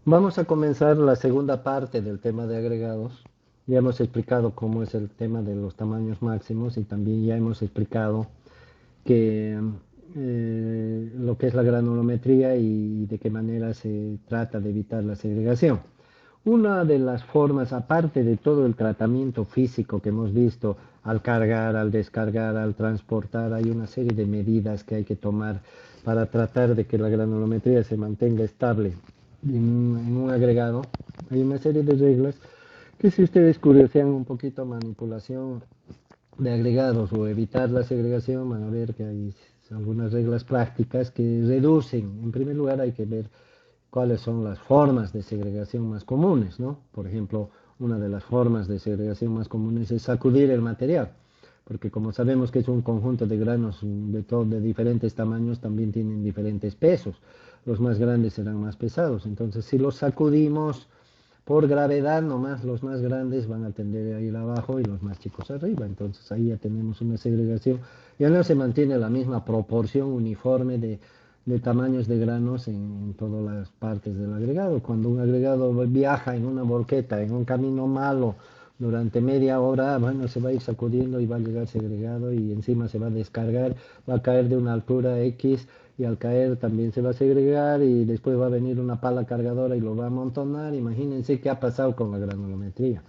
Vamos a comenzar la segunda parte del tema de agregados. Ya hemos explicado cómo es el tema de los tamaños máximos y también ya hemos explicado que lo que es la granulometría y de qué manera se trata de evitar la segregación. Una de las formas, aparte de todo el tratamiento físico que hemos visto, al cargar, al descargar, al transportar, hay una serie de medidas que hay que tomar para tratar de que la granulometría se mantenga estable en un agregado. Hay una serie de reglas que si ustedes curiosean un poquito manipulación de agregados o evitar la segregación, van a ver que hay algunas reglas prácticas que reducen. En primer lugar, hay que ver cuáles son las formas de segregación más comunes, ¿no? Por ejemplo, una de las formas de segregación más comunes es sacudir el material, porque como sabemos que es un conjunto de granos de diferentes tamaños, también tienen diferentes pesos. Los más grandes serán más pesados, entonces si los sacudimos por gravedad, nomás los más grandes van a tender a ir abajo y los más chicos arriba. Entonces ahí ya tenemos una segregación. Ya no se mantiene la misma proporción uniforme de tamaños de granos en todas las partes del agregado. Cuando un agregado viaja en una volqueta, en un camino malo, durante media hora, bueno, se va a ir sacudiendo y va a llegar segregado y encima se va a descargar, va a caer de una altura X y al caer también se va a segregar y después va a venir una pala cargadora y lo va a amontonar. Imagínense qué ha pasado con la granulometría.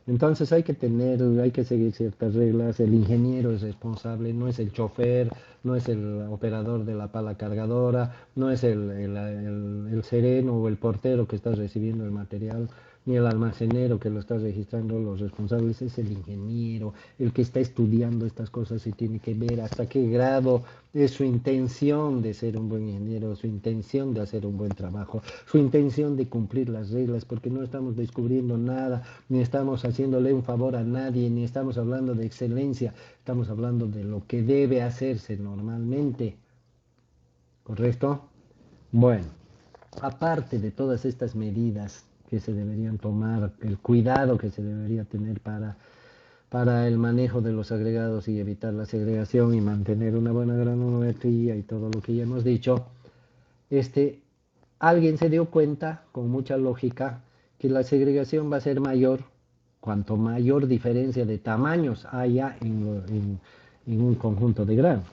Entonces hay que seguir ciertas reglas. El ingeniero es responsable, no es el chofer, no es el operador de la pala cargadora, no es el sereno o el portero que está recibiendo el material, ni el almacenero que lo está registrando. Los responsables es el ingeniero, el que está estudiando estas cosas y tiene que ver hasta qué grado es su intención de ser un buen ingeniero, su intención de hacer un buen trabajo, su intención de cumplir las reglas, porque no estamos descubriendo nada, ni estamos haciéndole un favor a nadie, ni estamos hablando de excelencia, estamos hablando de lo que debe hacerse normalmente, ¿correcto? Bueno, aparte de todas estas medidas que se deberían tomar, el cuidado que se debería tener para el manejo de los agregados y evitar la segregación y mantener una buena granulometría y todo lo que ya hemos dicho, este, alguien se dio cuenta, con mucha lógica, que la segregación va a ser mayor cuanto mayor diferencia de tamaños haya en un conjunto de granos.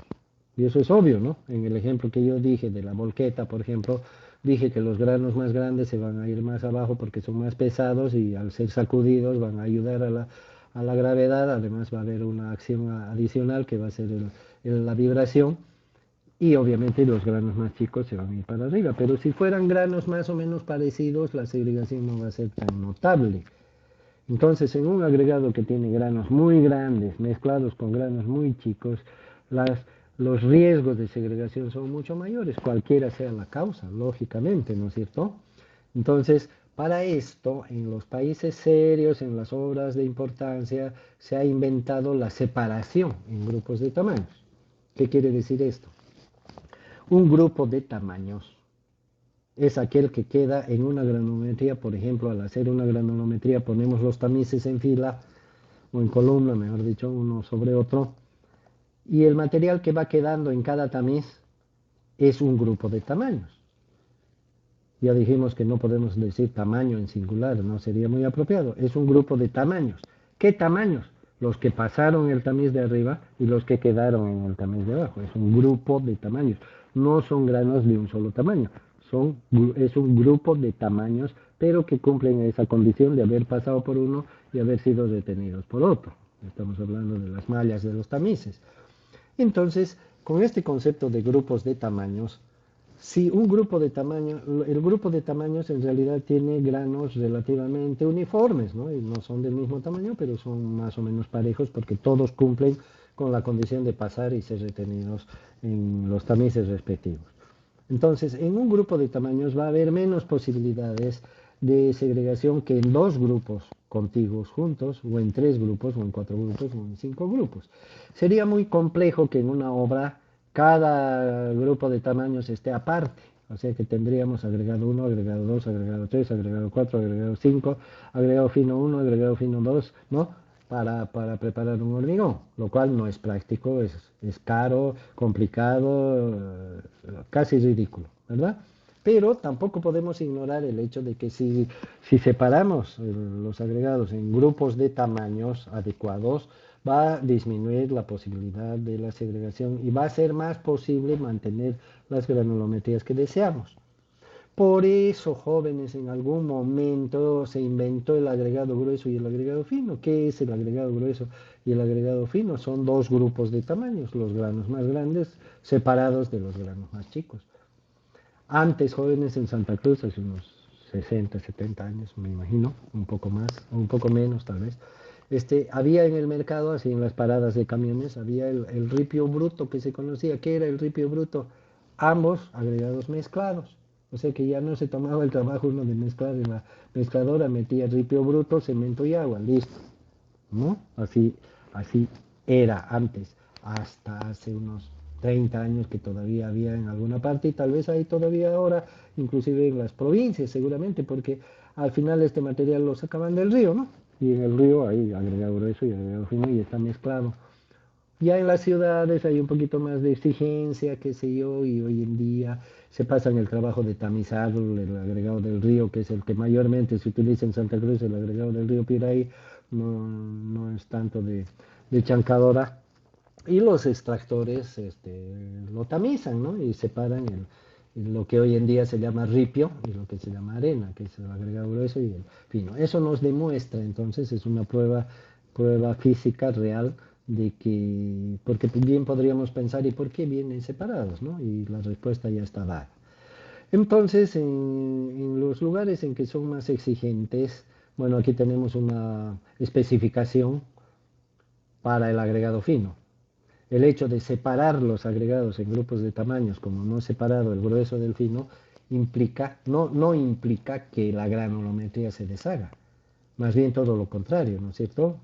Y eso es obvio, ¿no? En el ejemplo que yo dije de la volqueta, por ejemplo, dije que los granos más grandes se van a ir más abajo porque son más pesados y al ser sacudidos van a ayudar a la gravedad. Además va a haber una acción adicional que va a ser la vibración y obviamente los granos más chicos se van a ir para arriba. Pero si fueran granos más o menos parecidos, la segregación no va a ser tan notable. Entonces, en un agregado que tiene granos muy grandes mezclados con granos muy chicos, las, los riesgos de segregación son mucho mayores, cualquiera sea la causa, lógicamente, ¿no es cierto? Entonces, para esto, en los países serios, en las obras de importancia, se ha inventado la separación en grupos de tamaños. ¿Qué quiere decir esto? Un grupo de tamaños es aquel que queda en una granulometría. Por ejemplo, al hacer una granulometría ponemos los tamices en fila o en columna, mejor dicho, uno sobre otro, y el material que va quedando en cada tamiz es un grupo de tamaños. Ya dijimos que no podemos decir tamaño en singular, no sería muy apropiado. Es un grupo de tamaños. ¿Qué tamaños? Los que pasaron el tamiz de arriba y los que quedaron en el tamiz de abajo. Es un grupo de tamaños. No son granos de un solo tamaño. Es un grupo de tamaños, pero que cumplen esa condición de haber pasado por uno y haber sido detenidos por otro. Estamos hablando de las mallas de los tamices. Entonces, con este concepto de grupos de tamaños, si un grupo de tamaño, el grupo de tamaños en realidad tiene granos relativamente uniformes, ¿no? Y no son del mismo tamaño, pero son más o menos parejos porque todos cumplen con la condición de pasar y ser retenidos en los tamices respectivos. Entonces, en un grupo de tamaños va a haber menos posibilidades de segregación que en dos grupos contiguos juntos, o en tres grupos, o en cuatro grupos, o en cinco grupos. Sería muy complejo que en una obra cada grupo de tamaños esté aparte. O sea que tendríamos agregado uno, agregado 2, agregado 3, agregado 4, agregado 5, agregado fino uno, agregado fino 2, ¿no? Para preparar un hormigón, lo cual no es práctico, es caro, complicado, casi ridículo, ¿verdad? Pero tampoco podemos ignorar el hecho de que si separamos los agregados en grupos de tamaños adecuados, va a disminuir la posibilidad de la segregación y va a ser más posible mantener las granulometrías que deseamos. Por eso, jóvenes, en algún momento se inventó el agregado grueso y el agregado fino. ¿Qué es el agregado grueso y el agregado fino? Son dos grupos de tamaños, los granos más grandes separados de los granos más chicos. Antes, jóvenes en Santa Cruz, hace unos 60, 70 años, me imagino, un poco más, un poco menos tal vez, había en el mercado, así en las paradas de camiones, había el ripio bruto que se conocía. ¿Qué era el ripio bruto? Ambos agregados mezclados. O sea que ya no se tomaba el trabajo uno de mezclar en la mezcladora, metía ripio bruto, cemento y agua, listo, ¿no? Así era antes, hasta hace unos 30 años que todavía había en alguna parte y tal vez hay todavía ahora, inclusive en las provincias seguramente, porque al final este material lo sacaban del río, ¿no? Y en el río hay agregado grueso y agregado fino y está mezclado. Ya en las ciudades hay un poquito más de exigencia, qué sé yo, y hoy en día se pasan el trabajo de tamizar el agregado del río, que es el que mayormente se utiliza en Santa Cruz, el agregado del río Piraí, no es tanto de chancadora. Y los extractores lo tamizan, ¿no? Y separan lo que hoy en día se llama ripio y lo que se llama arena, que es el agregado grueso y el fino. Eso nos demuestra, entonces, es una prueba física real de que, porque bien podríamos pensar, ¿y por qué vienen separados, no? Y la respuesta ya está dada. Entonces, en los lugares en que son más exigentes, bueno, aquí tenemos una especificación para el agregado fino. El hecho de separar los agregados en grupos de tamaños, como no he separado el grueso del fino, no implica que la granulometría se deshaga. Más bien todo lo contrario, ¿no es cierto?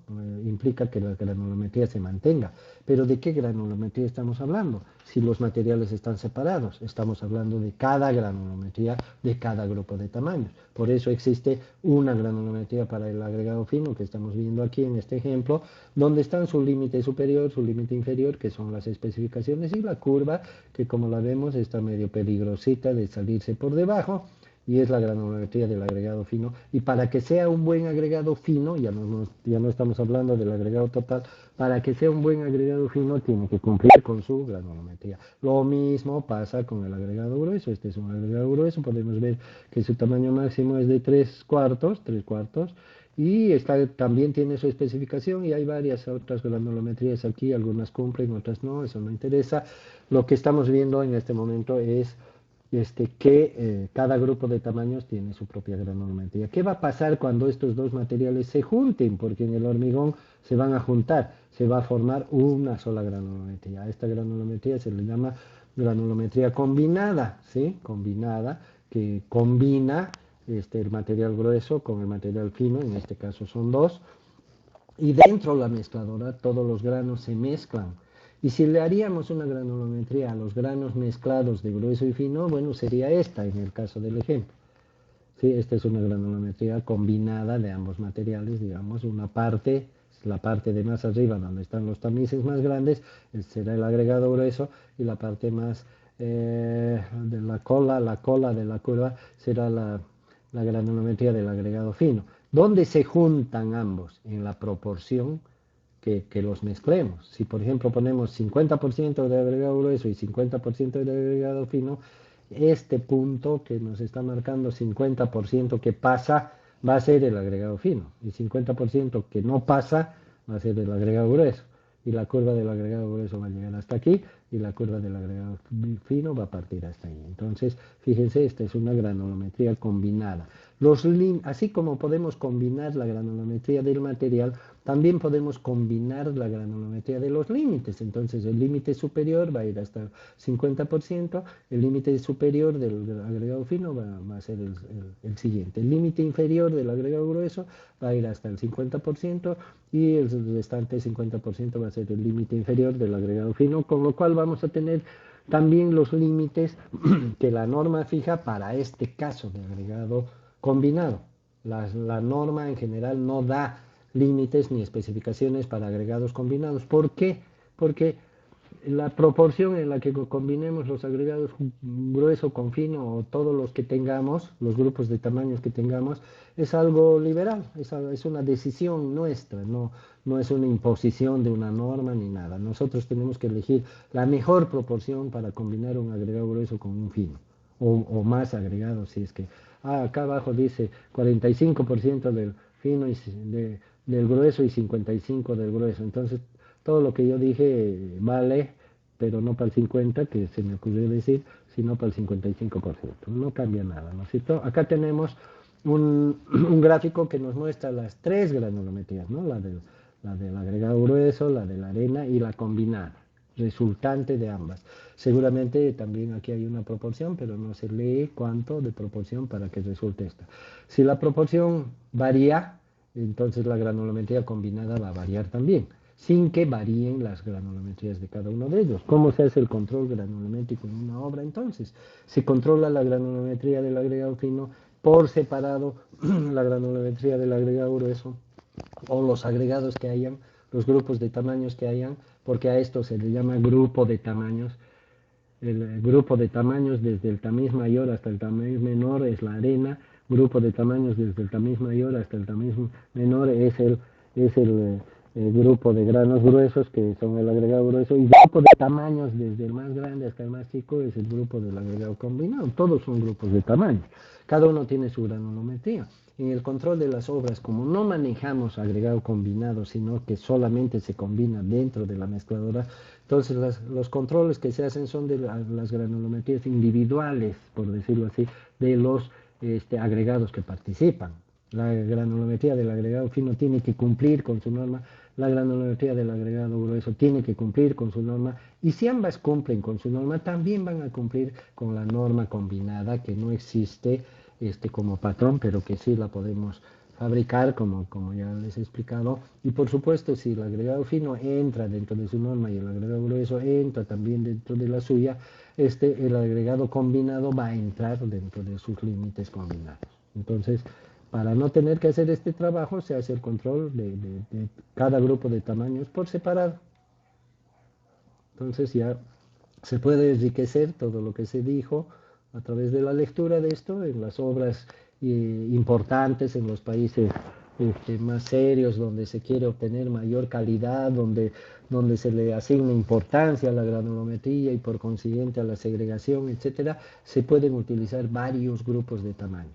Implica que la granulometría se mantenga. Pero ¿de qué granulometría estamos hablando? Si los materiales están separados, estamos hablando de cada granulometría de cada grupo de tamaños. Por eso existe una granulometría para el agregado fino que estamos viendo aquí en este ejemplo, donde están su límite superior, su límite inferior, que son las especificaciones, y la curva, que como la vemos está medio peligrosita de salirse por debajo, y es la granulometría del agregado fino. Y para que sea un buen agregado fino, ya no estamos hablando del agregado total, para que sea un buen agregado fino tiene que cumplir con su granulometría. Lo mismo pasa con el agregado grueso. Este es un agregado grueso, podemos ver que su tamaño máximo es de 3/4, y también tiene su especificación y hay varias otras granulometrías aquí, algunas cumplen, otras no, eso no interesa. Lo que estamos viendo en este momento es que cada grupo de tamaños tiene su propia granulometría. ¿Qué va a pasar cuando estos dos materiales se junten? Porque en el hormigón se van a juntar, se va a formar una sola granulometría. A esta granulometría se le llama granulometría combinada, ¿sí? Combinada, que combina el material grueso con el material fino, en este caso son dos, y dentro de la mezcladora todos los granos se mezclan. Y si le haríamos una granulometría a los granos mezclados de grueso y fino, bueno, sería esta en el caso del ejemplo. Sí, esta es una granulometría combinada de ambos materiales, digamos, una parte, la parte de más arriba donde están los tamices más grandes, será el agregado grueso, y la parte más de la cola de la curva será la granulometría del agregado fino. ¿Dónde se juntan ambos? En la proporción que los mezclemos. Si por ejemplo ponemos 50% de agregado grueso y 50% de agregado fino, este punto que nos está marcando 50% que pasa va a ser el agregado fino y 50% que no pasa va a ser el agregado grueso. Y la curva del agregado grueso va a llegar hasta aquí y la curva del agregado fino va a partir hasta ahí. Entonces, fíjense, esta es una granulometría combinada. Así como podemos combinar la granulometría del material, también podemos combinar la granulometría de los límites. Entonces el límite superior va a ir hasta el 50%, el límite superior del agregado fino va a ser el siguiente. El límite inferior del agregado grueso va a ir hasta el 50% y el restante 50% va a ser el límite inferior del agregado fino, con lo cual vamos a tener también los límites que la norma fija para este caso de agregado combinado. La norma en general no da límites ni especificaciones para agregados combinados. ¿Por qué? Porque la proporción en la que combinemos los agregados grueso con fino o todos los que tengamos, los grupos de tamaños que tengamos, es algo liberal, es una decisión nuestra, no es una imposición de una norma ni nada. Nosotros tenemos que elegir la mejor proporción para combinar un agregado grueso con un fino o más agregados, si es que, acá abajo dice 45% del fino y del grueso y 55% del grueso. Entonces, todo lo que yo dije vale, pero no para el 50%, que se me ocurrió decir, sino para el 55%. No cambia nada, ¿no es cierto? Acá tenemos un gráfico que nos muestra las tres granulometrías, ¿no? La del agregado grueso, la de la arena y la combinada, resultante de ambas. Seguramente también aquí hay una proporción, pero no se lee cuánto de proporción para que resulte esta. Si la proporción varía, entonces la granulometría combinada va a variar también, sin que varíen las granulometrías de cada uno de ellos. ¿Cómo se hace el control granulométrico en una obra entonces? Se controla la granulometría del agregado fino por separado, la granulometría del agregado grueso o los agregados que hayan, los grupos de tamaños que hayan, porque a esto se le llama grupo de tamaños. El grupo de tamaños desde el tamiz mayor hasta el tamiz menor es la arena, grupo de tamaños desde el tamiz mayor hasta el tamiz menor es el grupo de granos gruesos, que son el agregado grueso, y grupo de tamaños desde el más grande hasta el más chico es el grupo del agregado combinado. Todos son grupos de tamaño, cada uno tiene su granulometría. En el control de las obras, como no manejamos agregado combinado, sino que solamente se combina dentro de la mezcladora, entonces los controles que se hacen son de las granulometrías individuales, por decirlo así, de los agregados que participan. La granulometría del agregado fino tiene que cumplir con su norma, la granulometría del agregado grueso tiene que cumplir con su norma, y si ambas cumplen con su norma, también van a cumplir con la norma combinada, que no existe como patrón, pero que sí la podemos fabricar, como ya les he explicado. Y por supuesto, si el agregado fino entra dentro de su norma y el agregado grueso entra también dentro de la suya, el agregado combinado va a entrar dentro de sus límites combinados. Entonces, para no tener que hacer este trabajo, se hace el control de cada grupo de tamaños por separado. Entonces ya se puede enriquecer todo lo que se dijo a través de la lectura de esto en las obras importantes, en los países más serios, donde se quiere obtener mayor calidad, donde se le asigna importancia a la granulometría y por consiguiente a la segregación, etcétera, se pueden utilizar varios grupos de tamaños.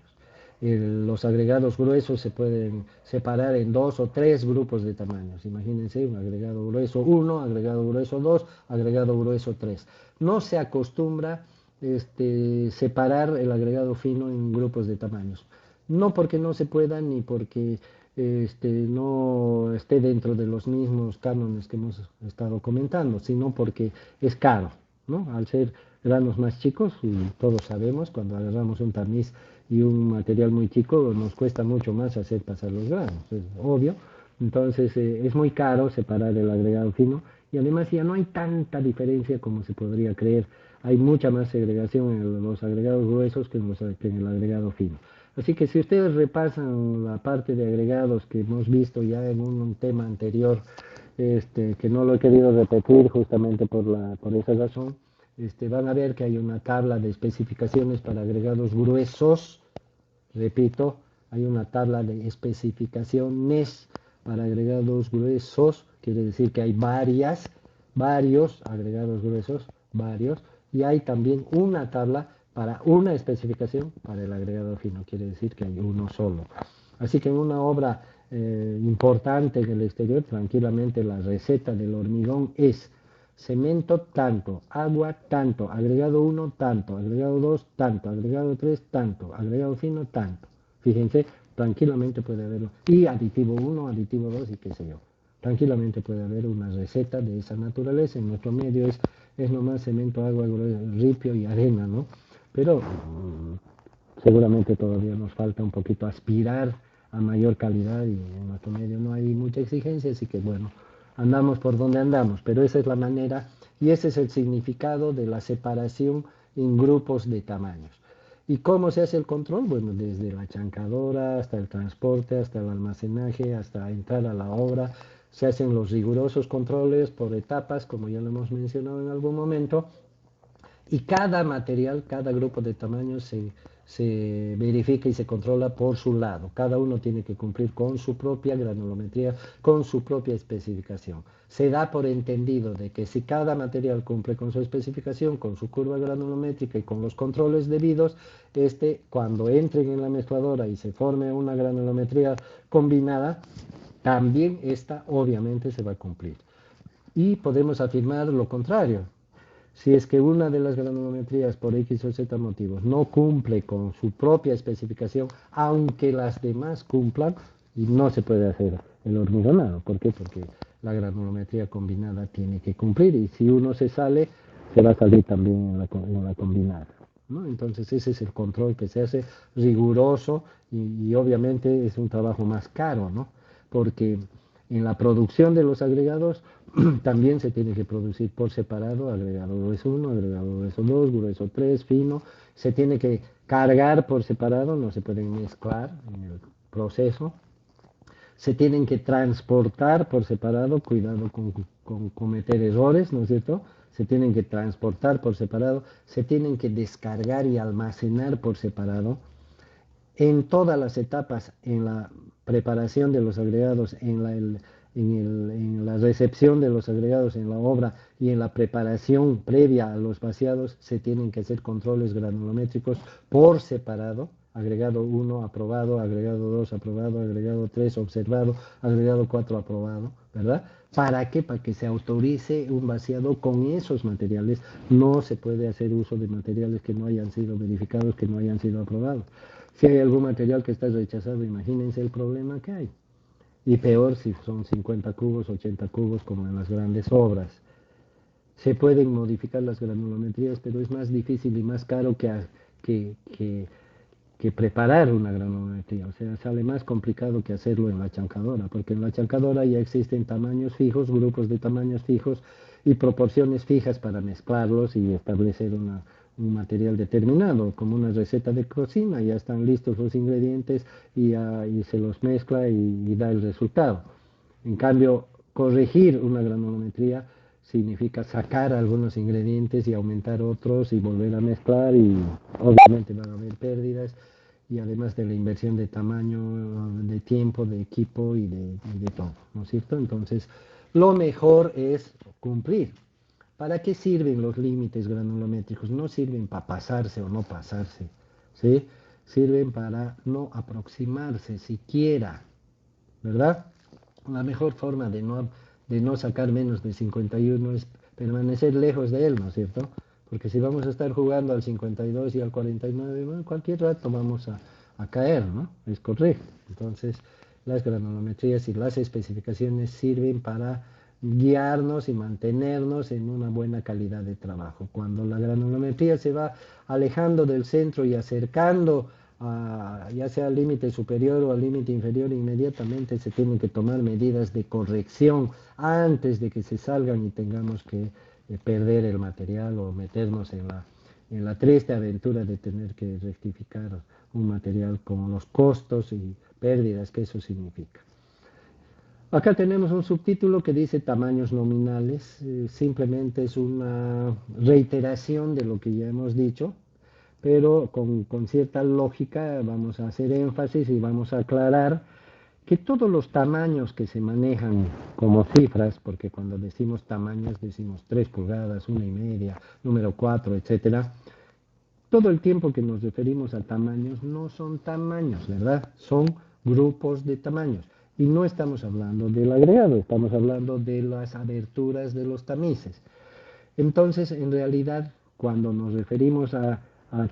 Los agregados gruesos se pueden separar en dos o tres grupos de tamaños. Imagínense un agregado grueso 1, agregado grueso 2, agregado grueso 3. No se acostumbra separar el agregado fino en grupos de tamaños. No porque no se pueda ni porque no esté dentro de los mismos cánones que hemos estado comentando, sino porque es caro, ¿no? Al ser granos más chicos, y todos sabemos, cuando agarramos un tamiz y un material muy chico, nos cuesta mucho más hacer pasar los granos, es obvio. Entonces es muy caro separar el agregado fino, y además ya no hay tanta diferencia como se podría creer. Hay mucha más segregación en los agregados gruesos que en el agregado fino. Así que si ustedes repasan la parte de agregados que hemos visto ya en un tema anterior, que no lo he querido repetir justamente por esa razón, van a ver que hay una tabla de especificaciones para agregados gruesos. Repito, hay una tabla de especificaciones para agregados gruesos, quiere decir que hay varios agregados gruesos, varios, y hay también una tabla para una especificación para el agregado fino, quiere decir que hay uno solo. Así que en una obra importante en el exterior, tranquilamente la receta del hormigón es cemento tanto, agua tanto, agregado 1 tanto, agregado 2 tanto, agregado 3 tanto, agregado fino tanto. Fíjense, tranquilamente puede haberlo. Y aditivo 1, aditivo 2 y qué sé yo. Tranquilamente puede haber una receta de esa naturaleza. En nuestro medio es nomás cemento, agua, ripio y arena, ¿no? Pero seguramente todavía nos falta un poquito aspirar a mayor calidad, y en nuestro medio no hay mucha exigencia, así que bueno, andamos por donde andamos, pero esa es la manera y ese es el significado de la separación en grupos de tamaños. ¿Y cómo se hace el control? Bueno, desde la chancadora hasta el transporte, hasta el almacenaje, hasta entrar a la obra, se hacen los rigurosos controles por etapas, como ya lo hemos mencionado en algún momento, y cada material, cada grupo de tamaños se verifica y se controla por su lado. Cada uno tiene que cumplir con su propia granulometría, con su propia especificación. Se da por entendido de que si cada material cumple con su especificación, con su curva granulométrica y con los controles debidos, cuando entren en la mezcladora y se forme una granulometría combinada, también esta obviamente se va a cumplir. Y podemos afirmar lo contrario. Si es que una de las granulometrías por X o Z motivos no cumple con su propia especificación, aunque las demás cumplan, y no se puede hacer el hormigonado. ¿Por qué? Porque la granulometría combinada tiene que cumplir y si uno se sale, se va a salir también en la combinada, ¿no? Entonces ese es el control que se hace riguroso y obviamente es un trabajo más caro, ¿no? Porque en la producción de los agregados también se tiene que producir por separado, agregado grueso 1, agregado grueso 2, grueso 3, fino. Se tiene que cargar por separado, no se pueden mezclar en el proceso. Se tienen que transportar por separado, cuidado con cometer errores, ¿no es cierto? Se tienen que transportar por separado, se tienen que descargar y almacenar por separado en todas las etapas, en la preparación de los agregados, en la recepción de los agregados en la obra y en la preparación previa a los vaciados, se tienen que hacer controles granulométricos por separado. Agregado 1 aprobado, agregado 2 aprobado, agregado 3 observado, agregado 4 aprobado, ¿verdad? ¿Para qué? Para que se autorice un vaciado con esos materiales. No se puede hacer uso de materiales que no hayan sido verificados, que no hayan sido aprobados. Si hay algún material que está rechazado, imagínense el problema que hay. Y peor si son 50 cubos, 80 cubos, como en las grandes obras. Se pueden modificar las granulometrías, pero es más difícil y más caro que, que, que preparar una granulometría. O sea, sale más complicado que hacerlo en la chancadora, porque en la chancadora ya existen tamaños fijos, grupos de tamaños fijos y proporciones fijas para mezclarlos y establecer un material determinado, como una receta de cocina. Ya están listos los ingredientes y se los mezcla y da el resultado. En cambio, corregir una granulometría significa sacar algunos ingredientes y aumentar otros y volver a mezclar y obviamente van a haber pérdidas y además de la inversión de tamaño, de tiempo, de equipo y de todo, ¿no es cierto? Entonces, lo mejor es cumplir. ¿Para qué sirven los límites granulométricos? No sirven para pasarse o no pasarse, ¿sí? Sirven para no aproximarse siquiera, ¿verdad? La mejor forma de no sacar menos de 51 es permanecer lejos de él, ¿no es cierto? Porque si vamos a estar jugando al 52 y al 49, bueno, cualquier rato vamos a caer, ¿no? Es correcto. Entonces, las granulometrías y las especificaciones sirven para guiarnos y mantenernos en una buena calidad de trabajo. Cuando la granulometría se va alejando del centro y acercando ya sea al límite superior o al límite inferior, inmediatamente se tienen que tomar medidas de corrección antes de que se salgan y tengamos que perder el material o meternos en la triste aventura de tener que rectificar un material con los costos y pérdidas que eso significa. Acá tenemos un subtítulo que dice tamaños nominales, simplemente es una reiteración de lo que ya hemos dicho, pero con cierta lógica vamos a hacer énfasis y vamos a aclarar que todos los tamaños que se manejan como cifras, porque cuando decimos tamaños decimos 3 pulgadas, 1,5, número 4, etcétera, todo el tiempo que nos referimos a tamaños no son tamaños, ¿verdad? Son grupos de tamaños. Y no estamos hablando del agregado, estamos hablando de las aberturas de los tamices. Entonces, en realidad, cuando nos referimos a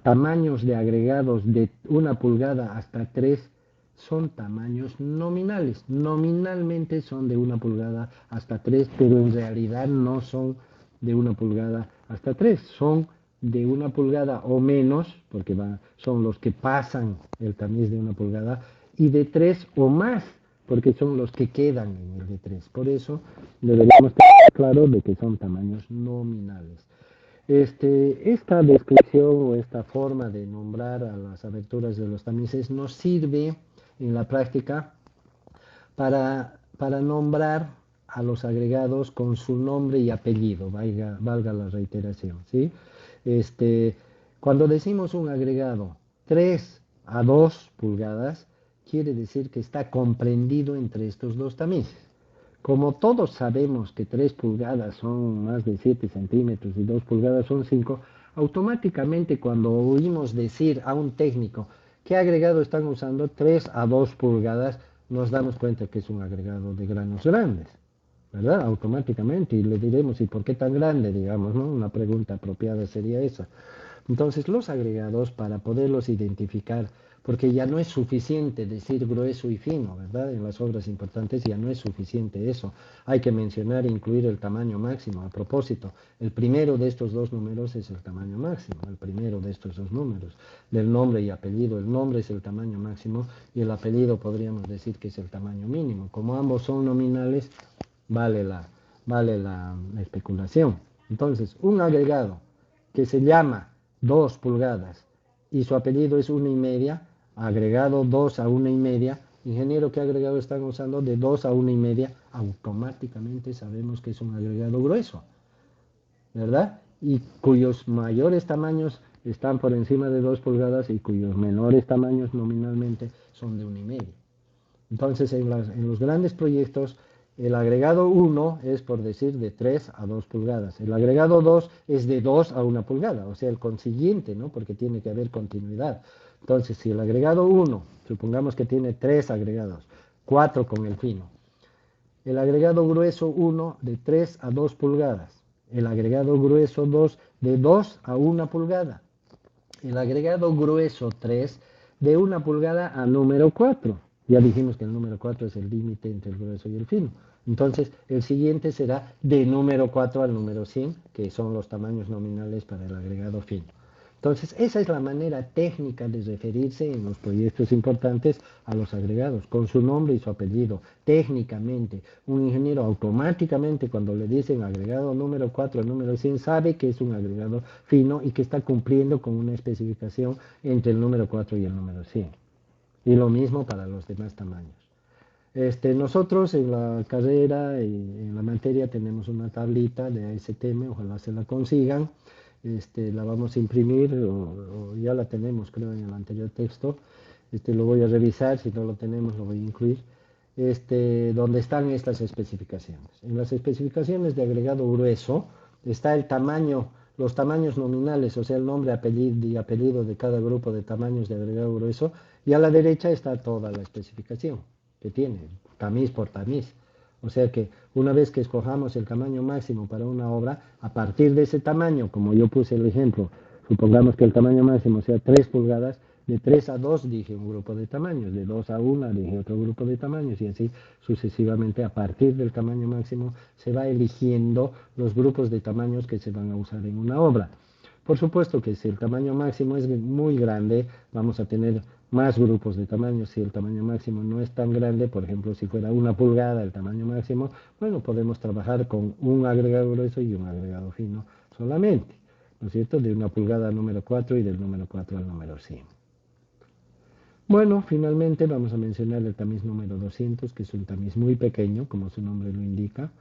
tamaños de agregados de 1 pulgada hasta 3, son tamaños nominales. Nominalmente son de 1 pulgada hasta 3, pero en realidad no son de 1 pulgada hasta 3. Son de 1 pulgada o menos, porque son los que pasan el tamiz de 1 pulgada, y de 3 o más, porque son los que quedan en el de 3. Por eso deberíamos tener claro de que son tamaños nominales. Esta descripción o esta forma de nombrar a las aberturas de los tamices nos sirve en la práctica para nombrar a los agregados con su nombre y apellido, valga la reiteración, ¿sí? Este, cuando decimos un agregado 3 a 2 pulgadas, quiere decir que está comprendido entre estos dos tamices. Como todos sabemos que 3 pulgadas son más de 7 centímetros y 2 pulgadas son 5, automáticamente cuando oímos decir a un técnico qué agregado están usando 3 a 2 pulgadas, nos damos cuenta que es un agregado de granos grandes, ¿verdad? Automáticamente, y le diremos, ¿y por qué tan grande? Digamos, ¿no? Una pregunta apropiada sería esa. Entonces, los agregados, para poderlos identificar, porque ya no es suficiente decir grueso y fino, ¿verdad? En las obras importantes ya no es suficiente eso. Hay que mencionar e incluir el tamaño máximo. A propósito, el primero de estos dos números es el tamaño máximo, el primero de estos dos números, del nombre y apellido. El nombre es el tamaño máximo y el apellido podríamos decir que es el tamaño mínimo. Como ambos son nominales, vale la especulación. Entonces, un agregado que se llama 2 pulgadas y su apellido es 1,5, agregado 2 a 1,5, ingeniero, ¿qué agregado están usando? De 2 a 1,5, automáticamente sabemos que es un agregado grueso, ¿verdad? Y cuyos mayores tamaños están por encima de 2 pulgadas y cuyos menores tamaños nominalmente son de 1,5. Entonces, en los grandes proyectos, el agregado 1 es, por decir, de 3 a 2 pulgadas. El agregado 2 es de 2 a 1 pulgada, o sea, el consiguiente, ¿no? Porque tiene que haber continuidad. Entonces, si el agregado 1, supongamos que tiene 3 agregados, 4 con el fino. El agregado grueso 1 de 3 a 2 pulgadas. El agregado grueso 2 de 2 a 1 pulgada. El agregado grueso 3 de 1 pulgada a número 4. Ya dijimos que el número 4 es el límite entre el grueso y el fino. Entonces, el siguiente será de número 4 al número 100, que son los tamaños nominales para el agregado fino. Entonces, esa es la manera técnica de referirse en los proyectos importantes a los agregados, con su nombre y su apellido. Técnicamente, un ingeniero automáticamente cuando le dicen agregado número 4 al número 100 sabe que es un agregado fino y que está cumpliendo con una especificación entre el número 4 y el número 100. Y lo mismo para los demás tamaños. Nosotros en la carrera y en la materia tenemos una tablita de ASTM, ojalá se la consigan. La vamos a imprimir o ya la tenemos, creo, en el anterior texto. Lo voy a revisar, si no lo tenemos lo voy a incluir. Donde están estas especificaciones. En las especificaciones de agregado grueso está el tamaño, los tamaños nominales, o sea, el nombre y apellido de cada grupo de tamaños de agregado grueso, y a la derecha está toda la especificación que tiene, tamiz por tamiz. O sea que una vez que escojamos el tamaño máximo para una obra, a partir de ese tamaño, como yo puse el ejemplo, supongamos que el tamaño máximo sea 3 pulgadas, de 3 a 2 dije un grupo de tamaños, de 2 a 1 dije otro grupo de tamaños y así sucesivamente. A partir del tamaño máximo se va eligiendo los grupos de tamaños que se van a usar en una obra. Por supuesto que si el tamaño máximo es muy grande, vamos a tener más grupos de tamaños. Si el tamaño máximo no es tan grande, por ejemplo, si fuera 1 pulgada el tamaño máximo, bueno, podemos trabajar con un agregado grueso y un agregado fino solamente, ¿no es cierto? De 1 pulgada al número 4 y del número 4 al número 100. Bueno, finalmente vamos a mencionar el tamiz número 200, que es un tamiz muy pequeño, como su nombre lo indica.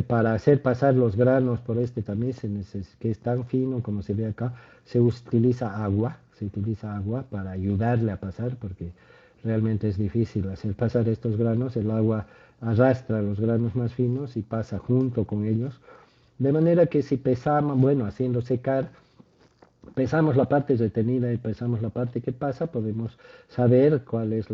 Para hacer pasar los granos por este tamiz, que es tan fino como se ve acá, se utiliza agua para ayudarle a pasar, porque realmente es difícil hacer pasar estos granos. El agua arrastra los granos más finos y pasa junto con ellos, de manera que si pesamos, bueno, haciendo secar, pesamos la parte retenida y pesamos la parte que pasa, podemos saber cuáles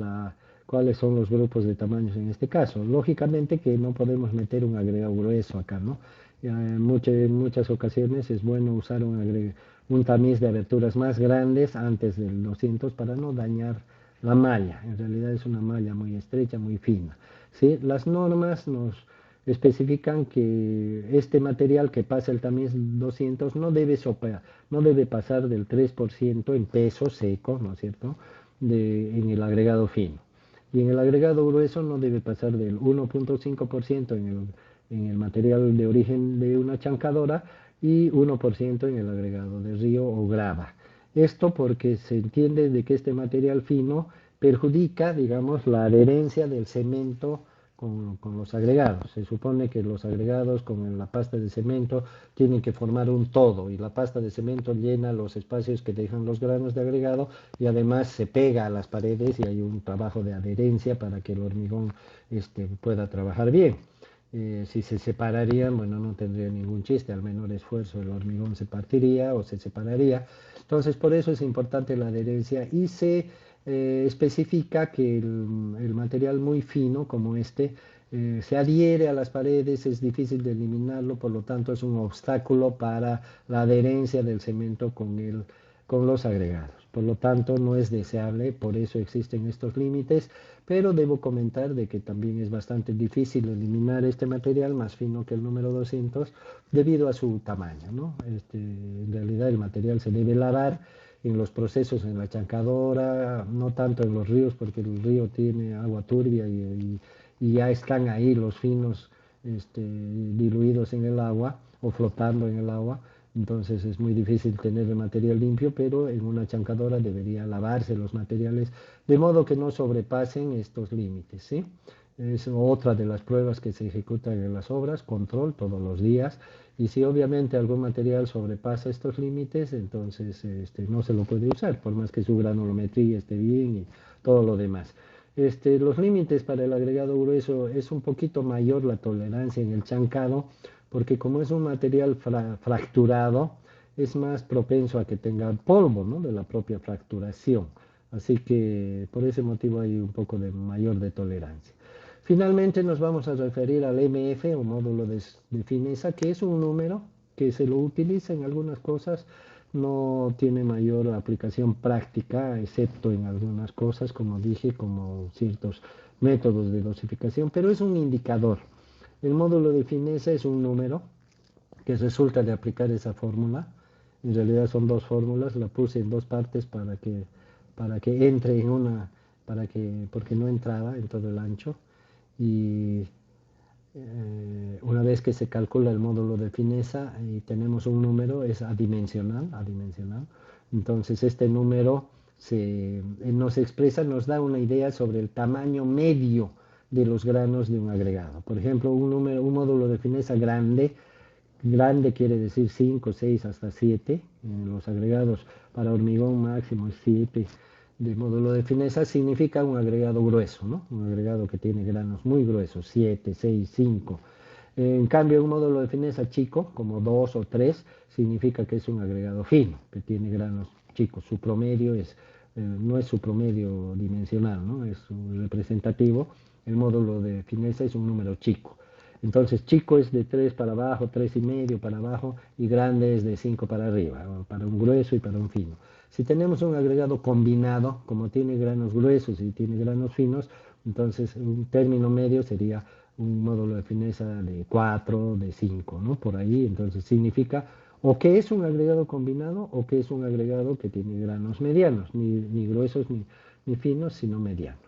son los grupos de tamaños en este caso. Lógicamente que no podemos meter un agregado grueso acá, ¿no? En muchas ocasiones es bueno usar un tamiz de aberturas más grandes antes del 200 para no dañar la malla. En realidad es una malla muy estrecha, muy fina, ¿sí? Las normas nos especifican que este material que pasa el tamiz 200 no debe pasar del 3% en peso seco, ¿no es cierto?, en el agregado fino. Y en el agregado grueso no debe pasar del 1,5% en el material de origen de una chancadora y 1% en el agregado de río o grava. Esto porque se entiende de que este material fino perjudica, digamos, la adherencia del cemento con los agregados. Se supone que los agregados con la pasta de cemento tienen que formar un todo y la pasta de cemento llena los espacios que dejan los granos de agregado y además se pega a las paredes y hay un trabajo de adherencia para que el hormigón pueda trabajar bien. Si se separarían, bueno, no tendría ningún chiste, al menor esfuerzo el hormigón se partiría o se separaría. Entonces, por eso es importante la adherencia y se especifica que el material muy fino como se adhiere a las paredes, es difícil de eliminarlo, por lo tanto es un obstáculo para la adherencia del cemento con los agregados. Por lo tanto, no es deseable, por eso existen estos límites, pero debo comentar de que también es bastante difícil eliminar este material más fino que el número 200 debido a su tamaño, ¿no? En realidad el material se debe lavar en los procesos en la chancadora, no tanto en los ríos porque el río tiene agua turbia y ya están ahí los finos diluidos en el agua o flotando en el agua, entonces es muy difícil tener el material limpio, pero en una chancadora debería lavarse los materiales de modo que no sobrepasen estos límites, ¿sí? Es otra de las pruebas que se ejecutan en las obras, control todos los días, y si obviamente algún material sobrepasa estos límites, entonces no se lo puede usar, por más que su granulometría esté bien y todo lo demás. Los límites para el agregado grueso es un poquito mayor la tolerancia en el chancado, porque como es un material fracturado, es más propenso a que tenga polvo, ¿no? De la propia fracturación. Así que por ese motivo hay un poco de mayor de tolerancia. Finalmente nos vamos a referir al MF o módulo de fineza, que es un número que se lo utiliza en algunas cosas, no tiene mayor aplicación práctica, excepto en algunas cosas, como dije, como ciertos métodos de dosificación, pero es un indicador. El módulo de fineza es un número que resulta de aplicar esa fórmula. En realidad son dos fórmulas, la puse en dos partes para que entre en una, porque no entraba en todo el ancho. Y una vez que se calcula el módulo de fineza y tenemos un número, es adimensional. Entonces este número nos expresa, nos da una idea sobre el tamaño medio de los granos de un agregado. Por ejemplo, un módulo de fineza grande quiere decir 5, 6 hasta 7. Los agregados para hormigón máximo es 7 de módulo de fineza, significa un agregado grueso, ¿no? Un agregado que tiene granos muy gruesos, 7, 6, 5. En cambio, un módulo de fineza chico, como 2 o 3, significa que es un agregado fino, que tiene granos chicos. Su promedio no es su promedio dimensional, ¿no? Es representativo. El módulo de fineza es un número chico. Entonces, chico es de 3 para abajo, 3,5 para abajo, y grande es de 5 para arriba, para un grueso y para un fino. Si tenemos un agregado combinado, como tiene granos gruesos y tiene granos finos, entonces un término medio sería un módulo de fineza de 4, de 5, ¿no? Por ahí, entonces significa o que es un agregado combinado o que es un agregado que tiene granos medianos, ni gruesos ni finos, sino medianos.